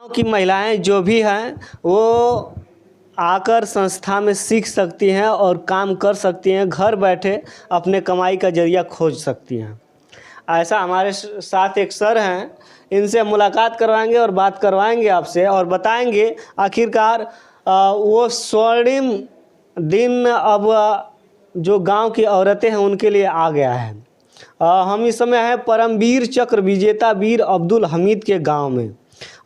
गाँव की महिलाएं जो भी हैं वो आकर संस्था में सीख सकती हैं और काम कर सकती हैं, घर बैठे अपने कमाई का जरिया खोज सकती हैं। ऐसा हमारे साथ एक सर हैं, इनसे मुलाकात करवाएंगे और बात करवाएंगे आपसे और बताएंगे आखिरकार वो स्वर्णिम दिन अब जो गांव की औरतें हैं उनके लिए आ गया है। हम इस समय हैं परमवीर चक्र विजेता वीर अब्दुल हमीद के गांव में,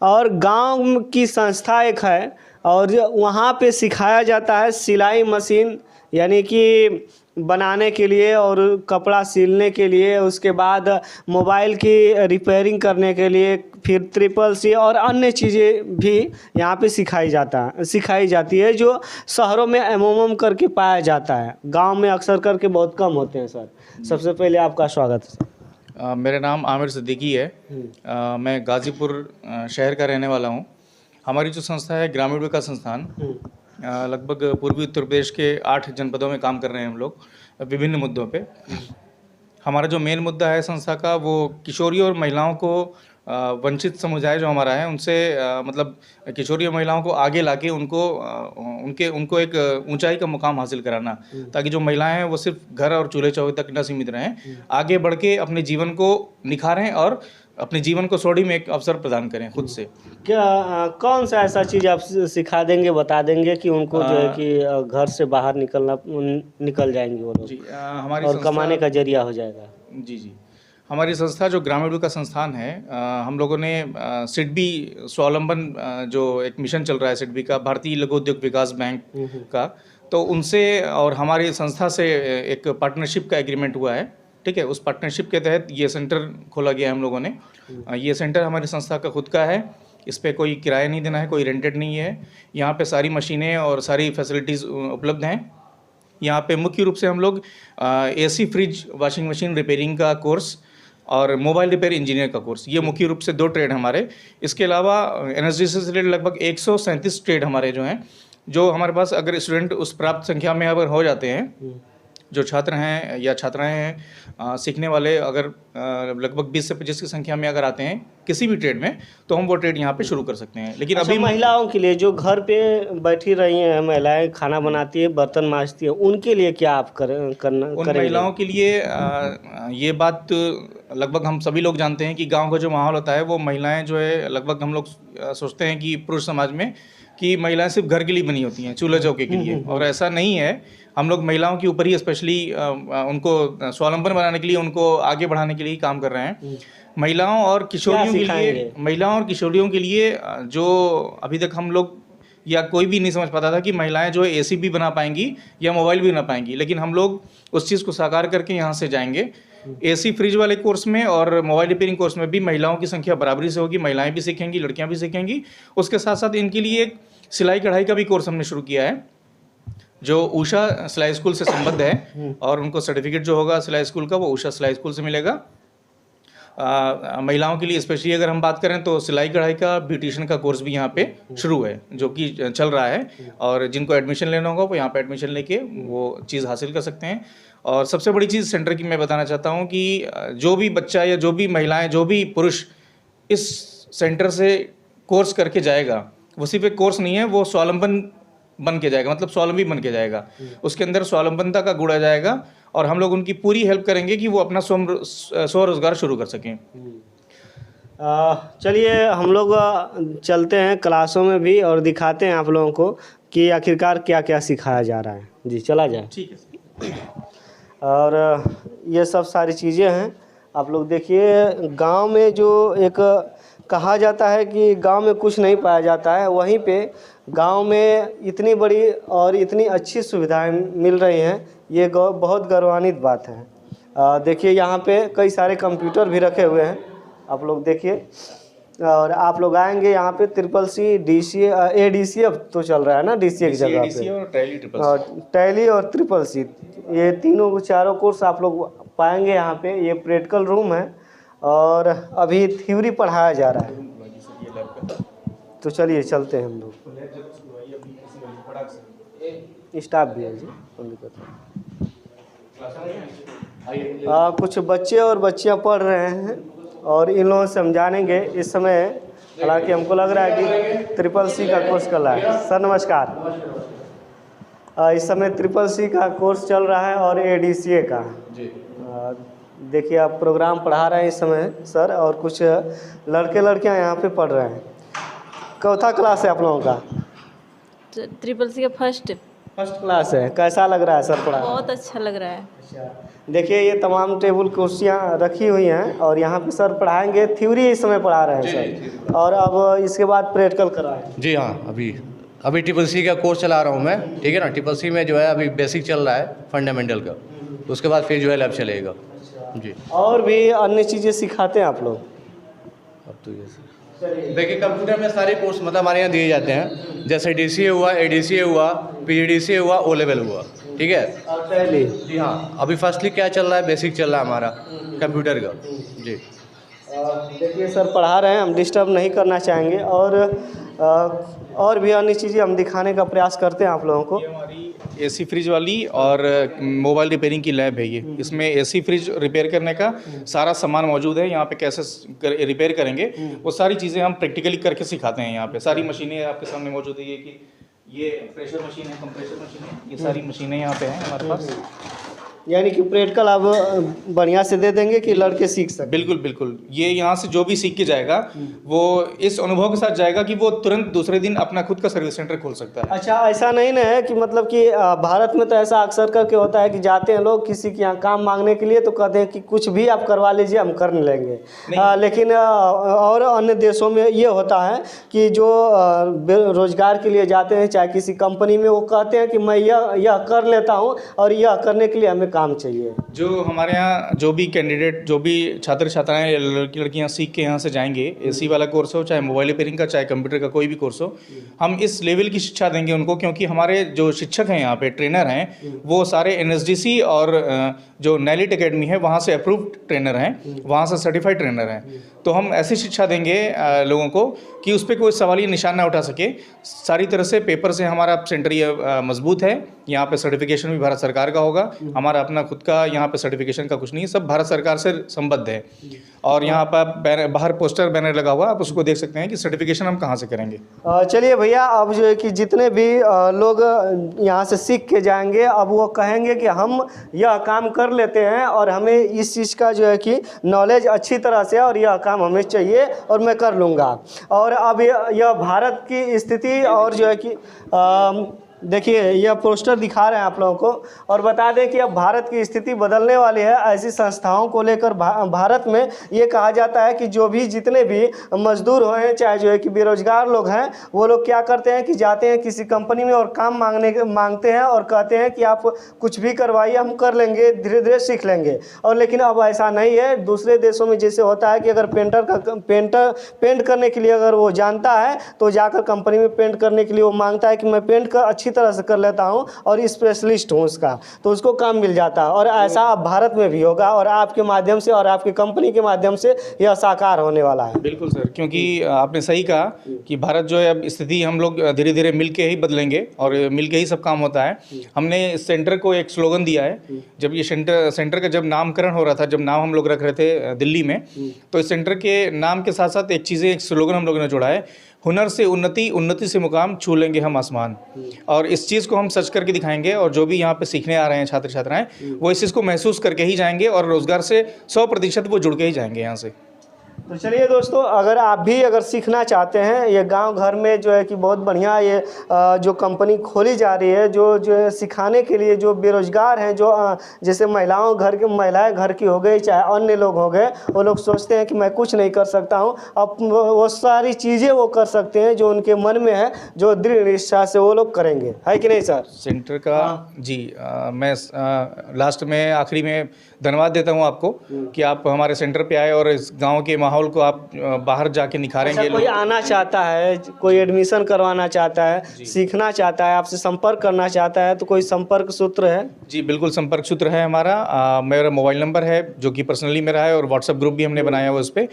और गांव की संस्था एक है और वहाँ पे सिखाया जाता है सिलाई मशीन यानी कि बनाने के लिए और कपड़ा सिलने के लिए, उसके बाद मोबाइल की रिपेयरिंग करने के लिए, फिर ट्रिपल सी और अन्य चीज़ें भी यहाँ पे सिखाई जाती है जो शहरों में एमओएम करके पाया जाता है, गांव में अक्सर करके बहुत कम होते हैं। सर सबसे पहले आपका स्वागत है सर। मेरा नाम आमिर सिद्दीकी है। मैं गाज़ीपुर शहर का रहने वाला हूँ। हमारी जो संस्था है ग्रामीण विकास संस्थान, लगभग पूर्वी उत्तर प्रदेश के 8 जनपदों में काम कर रहे हैं हम लोग विभिन्न मुद्दों पे। हमारा जो मेन मुद्दा है संस्था का वो किशोरियों और महिलाओं को वंचित समुदाय जो हमारा है उनसे मतलब किशोरी महिलाओं को आगे लाके उनको एक ऊंचाई का मुकाम हासिल कराना, ताकि जो महिलाएं हैं वो सिर्फ घर और चूल्हे चौके तक न सीमित रहें, आगे बढ़ के अपने जीवन को निखारें और अपने जीवन को सोड़ी में एक अवसर प्रदान करें खुद से। क्या कौन सा ऐसा चीज़ आप सिखा देंगे, बता देंगे कि उनको जो है कि घर से बाहर निकल जाएंगे वो लोग जी हमारी और कमाने का जरिया हो जाएगा। जी हमारी संस्था जो ग्रामीण विकास संस्थान है, हम लोगों ने सिडबी स्वावलंबन जो एक मिशन चल रहा है सिडबी का, भारतीय लघु उद्योग विकास बैंक का, तो उनसे और हमारी संस्था से एक पार्टनरशिप का एग्रीमेंट हुआ है। ठीक है, उस पार्टनरशिप के तहत ये सेंटर खोला गया है हम लोगों ने। ये सेंटर हमारी संस्था का खुद का है, इस पर कोई किराया नहीं देना है, कोई रेंटेड नहीं है। यहाँ पे सारी मशीनें और सारी फैसिलिटीज़ उपलब्ध हैं। यहाँ पे मुख्य रूप से हम लोग AC, fridge, washing machine repairing का कोर्स और मोबाइल रिपेयर इंजीनियर का कोर्स, ये मुख्य रूप से 2 ट्रेड हमारे। इसके अलावा एनर्जी से रिलेटेड लगभग 137 ट्रेड हमारे जो हैं, जो हमारे पास अगर स्टूडेंट उस प्राप्त संख्या में अगर हो जाते हैं, जो छात्र हैं या छात्राएं हैं सीखने वाले, अगर लगभग 20 से 25 की संख्या में अगर आते हैं किसी भी ट्रेड में, तो हम वो ट्रेड यहाँ पे शुरू कर सकते हैं। लेकिन अभी महिलाओं के लिए जो घर पे बैठी रही हैं महिलाएं, खाना बनाती है, बर्तन मांजती है, उनके लिए क्या आप उन महिलाओं के लिए ये बात लगभग हम सभी लोग जानते हैं कि गाँव का जो माहौल होता है वो महिलाएँ जो है, लगभग हम लोग सोचते हैं कि पुरुष समाज में कि महिलाएं सिर्फ घर के लिए बनी होती हैं, चूल्हे चौके के लिए, और ऐसा नहीं है। हम लोग महिलाओं के ऊपर ही स्पेशली उनको स्वावलंबन बनाने के लिए, उनको आगे बढ़ाने के लिए काम कर रहे हैं। महिलाओं और किशोरियों के लिए जो अभी तक हम लोग या कोई भी नहीं समझ पाता था कि महिलाएं जो है एसी भी बना पाएंगी या मोबाइल भी बना पाएंगी, लेकिन हम लोग उस चीज़ को साकार करके यहाँ से जाएंगे। एसी फ्रिज वाले कोर्स में और मोबाइल रिपेयरिंग कोर्स में भी महिलाओं की संख्या बराबरी से होगी, महिलाएं भी सीखेंगी, लड़कियां भी सीखेंगी। उसके साथ साथ इनके लिए एक सिलाई कढ़ाई का भी कोर्स हमने शुरू किया है, जो उषा सिलाई स्कूल से संबद्ध है, और उनको सर्टिफिकेट जो होगा सिलाई स्कूल का वो उषा सिलाई स्कूल से मिलेगा। महिलाओं के लिए स्पेशली अगर हम बात करें तो सिलाई कढ़ाई का ब्यूटिशियन का कोर्स भी यहाँ पे शुरू है, जो कि चल रहा है, और जिनको एडमिशन लेना होगा वो यहाँ पे एडमिशन लेके वो चीज़ हासिल कर सकते हैं। और सबसे बड़ी चीज़ सेंटर की मैं बताना चाहता हूँ कि जो भी बच्चा या जो भी महिलाएं, जो भी पुरुष इस सेंटर से कोर्स करके जाएगा, वो सिर्फ एक कोर्स नहीं है, वो स्वावलंबन बन के जाएगा, मतलब स्वावलंबी बन के जाएगा। उसके अंदर स्वावलंबनता का गुण आ जाएगा, और हम लोग उनकी पूरी हेल्प करेंगे कि वो अपना स्वरोजगार शुरू कर सकें। चलिए हम लोग चलते हैं क्लासों में भी और दिखाते हैं आप लोगों को कि आखिरकार क्या क्या सिखाया जा रहा है। जी चला जाए। ठीक है। और ये सब सारी चीज़ें हैं, आप लोग देखिए। गांव में जो एक कहा जाता है कि गांव में कुछ नहीं पाया जाता है, वहीं पे गांव में इतनी बड़ी और इतनी अच्छी सुविधाएं मिल रही हैं, ये बहुत गौरवान्वित बात है। देखिए यहाँ पे कई सारे कंप्यूटर भी रखे हुए हैं, आप लोग देखिए। और आप लोग आएंगे यहाँ पे ट्रिपल सी, डीसी, एडीसी अब तो चल रहा है ना, डीसी की जगह पे, और टैली और ट्रिपल सी, ये तीनों चारों कोर्स आप लोग पाएंगे यहाँ पे। ये प्रैक्टिकल रूम है और अभी थ्योरी पढ़ाया जा रहा है। तो चलिए चलते हैं हम लोग। स्टाफ भी है जी, कुछ बच्चे और बच्चियाँ पढ़ रहे हैं और इन लोगों से हम जानेंगे इस समय हालांकि हमको लग रहा है कि ट्रिपल सी का कोर्स कर रहा है। सर नमस्कार। इस समय ट्रिपल सी का कोर्स चल रहा है और ADCA का जी। देखिए आप प्रोग्राम पढ़ा रहे हैं इस समय सर, और कुछ लड़के लड़कियां यहाँ पे पढ़ रहे हैं। चौथा क्लास है आप लोगों का? ट्रिपल सी का फर्स्ट क्लास है। कैसा लग रहा है सर पढ़ा? बहुत अच्छा लग रहा है। अच्छा, देखिए ये तमाम टेबल कुर्सियाँ रखी हुई हैं और यहाँ पे सर पढ़ाएंगे। थ्योरी इस समय पढ़ा रहे हैं सर, और अब इसके बाद प्रैक्टिकल कराएंगे। जी हाँ, अभी ट्रिपल सी का कोर्स चला रहा हूँ मैं, ठीक है ना। ट्रिपल सी में जो है अभी बेसिक चल रहा है, फंडामेंटल का, उसके बाद फिर जो है लैब चलेगा। जी, और भी अन्य चीज़ें सिखाते हैं आप लोग? अब तो ये देखिए कंप्यूटर में सारे कोर्स मतलब हमारे यहाँ दिए जाते हैं, जैसे DCA हुआ, ADCA हुआ, PGDCA हुआ, O लेवल हुआ, ठीक है। पहले जी हाँ, अभी फर्स्टली क्या चल रहा है, बेसिक चल रहा है हमारा कंप्यूटर का। जी, देखिए सर पढ़ा रहे हैं, हम डिस्टर्ब नहीं करना चाहेंगे, और भी अन्य चीज़ें हम दिखाने का प्रयास करते हैं आप लोगों को। ये हमारी AC फ्रिज वाली और मोबाइल रिपेयरिंग की लैब है ये। इसमें AC फ्रिज रिपेयर करने का सारा सामान मौजूद है। यहाँ पे कैसे रिपेयर करेंगे वो सारी चीज़ें हम प्रैक्टिकली करके सिखाते हैं। यहाँ पे सारी मशीनें आपके सामने मौजूद है। ये प्रेशर मशीन है, कंप्रेसर मशीन है, ये सारी मशीनें यहाँ पे हैं हमारे पास। यानी कि प्रैक्टिकल आप बढ़िया से दे देंगे कि लड़के सीख सकें? बिल्कुल बिल्कुल, ये यहाँ से जो भी सीख के जाएगा वो इस अनुभव के साथ जाएगा कि वो तुरंत दूसरे दिन अपना खुद का सर्विस सेंटर खोल सकता है। अच्छा, ऐसा नहीं ना है कि मतलब कि भारत में तो ऐसा अक्सर करके होता है कि जाते हैं लोग किसी के यहाँ काम मांगने के लिए, तो कहते हैं कि कुछ भी आप करवा लीजिए, हम कर लेंगे। लेकिन और अन्य देशों में ये होता है कि जो रोजगार के लिए जाते हैं, चाहे किसी कंपनी में, वो कहते हैं कि मैं यह कर लेता हूँ और यह करने के लिए हमें काम चाहिए। जो हमारे यहाँ जो भी कैंडिडेट, जो भी छात्र छात्राएं या लड़की लड़कियाँ सीख के यहाँ से जाएंगे, AC वाला कोर्स हो, चाहे मोबाइल रिपेयरिंग का, चाहे कंप्यूटर का कोई भी कोर्स हो, हम इस लेवल की शिक्षा देंगे उनको। क्योंकि हमारे जो शिक्षक हैं यहाँ पे, ट्रेनर हैं, वो सारे NSDC और जो नैलिट एकेडमी है वहाँ से अप्रूव्ड ट्रेनर हैं, वहाँ से सर्टिफाइड ट्रेनर हैं। तो हम ऐसी शिक्षा देंगे लोगों को कि उस पर कोई सवाल या निशान ना उठा सके। सारी तरह से पेपर से हमारा सेंटर ये मजबूत है। यहाँ पे सर्टिफिकेशन भी भारत सरकार का होगा। हमारा अपना खुद का यहाँ पे सर्टिफिकेशन का कुछ नहीं है, सब भारत सरकार से संबद्ध है। और यहाँ पर बाहर पोस्टर बैनर लगा हुआ, आप उसको देख सकते हैं कि सर्टिफिकेशन हम कहाँ से करेंगे। चलिए भैया, अब जो है कि जितने भी लोग यहाँ से सीख के जाएंगे, अब वो कहेंगे कि हम यह काम कर लेते हैं और हमें इस चीज़ का जो है कि नॉलेज अच्छी तरह से, और यह काम हमें चाहिए और मैं कर लूँगा। और अब यह भारत की स्थिति, और जो है कि देखिए यह पोस्टर दिखा रहे हैं आप लोगों को, और बता दें कि अब भारत की स्थिति बदलने वाली है। ऐसी संस्थाओं को लेकर भारत में ये कहा जाता है कि जो भी जितने भी मजदूर हैं, चाहे जो है कि बेरोजगार लोग हैं, वो लोग क्या करते हैं कि जाते हैं किसी कंपनी में और काम मांगते हैं और कहते हैं कि आप कुछ भी करवाइए, हम कर लेंगे, धीरे धीरे सीख लेंगे। और लेकिन अब ऐसा नहीं है। दूसरे देशों में जैसे होता है कि अगर पेंट करने के लिए अगर वो जानता है, तो जाकर कंपनी में पेंट करने के लिए वो मांगता है कि मैं पेंट कर अच्छी तरह से कर लेता हूं और स्पेशलिस्ट हूं उसका, तो उसको काम मिल जाता है। और ऐसा अब भारत में भी होगा, और आपके माध्यम से और आपकी कंपनी के माध्यम से यह साकार होने वाला है। बिल्कुल सर, क्योंकि आपने सही कहा कि भारत जो है, अब स्थिति हम लोग धीरे धीरे मिल के ही बदलेंगे और मिल के ही सब काम होता है। हमने इस सेंटर को एक स्लोगन दिया है। जब ये सेंटर का जब नामकरण हो रहा था, जब नाम हम लोग रख रहे थे दिल्ली में, तो इस सेंटर के नाम के साथ साथ एक स्लोगन हम लोगों ने जोड़ा है, हुनर से उन्नति, उन्नति से मुकाम, छू लेंगे हम आसमान। और इस चीज़ को हम सच करके दिखाएंगे, और जो भी यहाँ पे सीखने आ रहे हैं छात्र छात्राएं, वो इस चीज़ को महसूस करके ही जाएंगे और रोज़गार से 100% वो जुड़ के ही जाएंगे यहाँ से। तो चलिए दोस्तों, अगर आप भी अगर सीखना चाहते हैं, ये गांव घर में जो है कि बहुत बढ़िया ये जो कंपनी खोली जा रही है, जो है सिखाने के लिए जो बेरोजगार हैं, जो जैसे महिलाएं घर की हो गई, चाहे अन्य लोग हो गए, वो लोग सोचते हैं कि मैं कुछ नहीं कर सकता हूं, अब वो सारी चीज़ें वो कर सकते हैं जो उनके मन में है, जो दृढ़ इच्छा से वो लोग करेंगे, है कि नहीं सर? सेंटर का जी मैं लास्ट में आखिरी में धन्यवाद देता हूँ आपको कि आप हमारे सेंटर पे आए और इस गांव के माहौल को आप बाहर जाके निखारेंगे। अच्छा, कोई आना चाहता है, कोई एडमिशन करवाना चाहता है, सीखना चाहता है, आपसे संपर्क करना चाहता है, तो कोई संपर्क सूत्र है? जी बिल्कुल, संपर्क सूत्र है हमारा। मेरा मोबाइल नंबर है जो कि पर्सनली मेरा है, और व्हाट्सएप ग्रुप भी हमने बनाया हुआ उस पर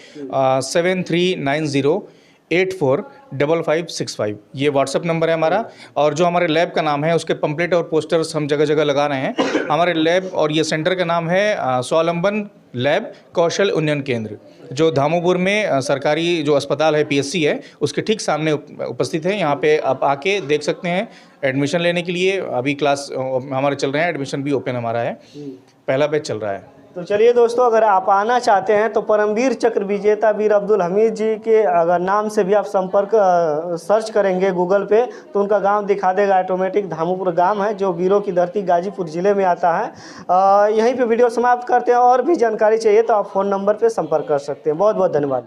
7390845565। ये व्हाट्सएप नंबर है हमारा। और जो हमारे लैब का नाम है, उसके पंपलेट और पोस्टर्स हम जगह जगह लगा रहे हैं। हमारे लैब और ये सेंटर का नाम है स्वावलंबन लैब कौशल उन्नयन केंद्र, जो धामोपुर में सरकारी जो अस्पताल है PSC है उसके ठीक सामने उपस्थित है। यहाँ पे आप आके देख सकते हैं एडमिशन लेने के लिए। अभी क्लास हमारे चल रहे हैं, एडमिशन भी ओपन हमारा है, पहला बैच चल रहा है। तो चलिए दोस्तों, अगर आप आना चाहते हैं तो परमवीर चक्र विजेता वीर अब्दुल हमीद जी के अगर नाम से भी आप संपर्क सर्च करेंगे गूगल पे तो उनका गांव दिखा देगा ऑटोमेटिक। धामोपुर गांव है जो वीरों की धरती गाजीपुर ज़िले में आता है। यहीं पे वीडियो समाप्त करते हैं। और भी जानकारी चाहिए तो आप फ़ोन नंबर पे संपर्क कर सकते हैं। बहुत बहुत धन्यवाद।